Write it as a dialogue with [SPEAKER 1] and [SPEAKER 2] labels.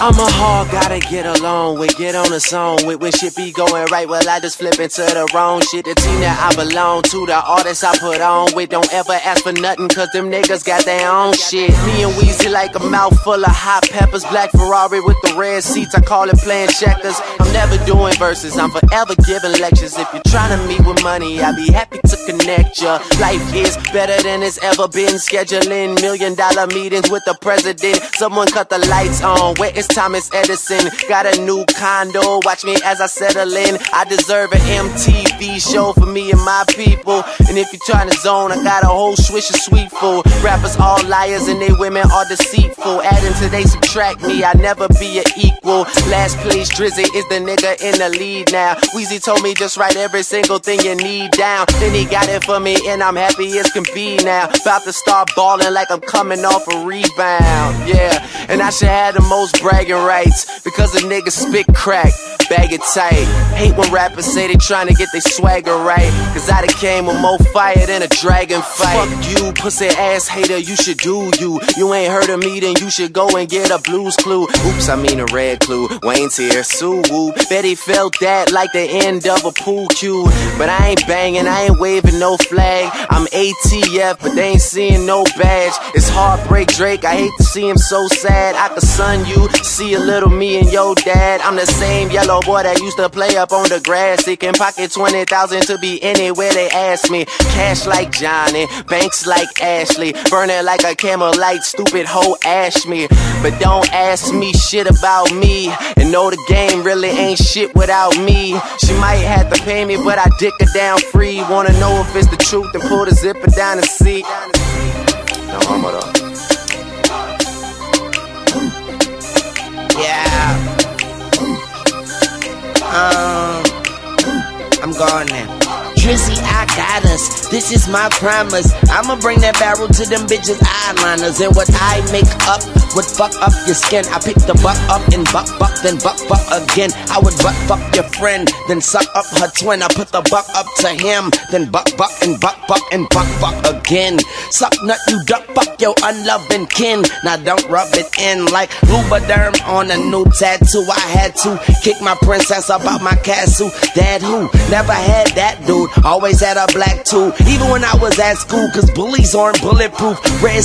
[SPEAKER 1] I'm a hog, gotta get along with, get on the song with. When shit be going right, well I just flip into the wrong shit. The team that I belong to, the artists I put on with. Don't ever ask for nothing, cause them niggas got their own shit. Me and Weezy like a mouthful of hot peppers. Black Ferrari with the red seats, I call it playing checkers. I'm never doing verses, I'm forever giving lectures. If you're trying to meet with money, I'll be happy to connect ya. Life is better than it's ever been. Scheduling $1 million meetings with the president. Someone cut the lights on, where is Thomas Edison? Got a new condo, watch me as I settle in. I deserve an MTV show for me and my people. And if you're trying to zone, I got a whole swish of sweet food. Rappers all liars and they women are deceitful. Adding to they subtract me, I never be an equal. Last place Drizzy is the nigga in the lead now. Weezy told me just write every single thing you need down. Then he got it for me and I'm happy as can be now. About to start balling like I'm coming off a rebound. Yeah, and I should have the most bragging rights, because a nigga spit crack, bag it tight. Hate when rappers say they trying to get their swagger right, cause I done came with more fire than a dragon fight. Fuck you, pussy ass hater, you should do you. You ain't heard of me, then you should go and get a Blues Clue. Oops, I mean a red clue. Wayne's here, Sue Woo. Betty felt that like the end of a pool cue. But I ain't banging, I ain't waving no flag. I'm ATF, but they ain't seeing no badge. It's Heartbreak Drake, I hate to see him so sad. I could son you, see a little me and your dad. I'm the same yellow boy that used to play up on the grass. He can pocket 20,000 to be anywhere they ask me. Cash like Johnny, banks like Ashley. Burning like a camel light, stupid hoe ash me. But don't ask me shit about me, and know the game really ain't shit without me. She might have to pay me, but I dick her down free. Wanna know if it's the truth, then pull the zipper down and see. No homo though.
[SPEAKER 2] Yeah. I'm gone now. Drizzy, I got us, this is my promise. I'ma bring that barrel to them bitches eyeliners. And what I make up would fuck up your skin. I pick the buck up and buck, then buck again. I would butt fuck your friend, then suck up her twin. I put the buck up to him, then buck and buck again. Suck nut, you duck, fuck your unloving kin. Now don't rub it in like Lubriderm on a new tattoo. I had to kick my princess up out my castle. Dad who never had that dude, always had a black too. Even when I was at school, cause bullies aren't bulletproof. Red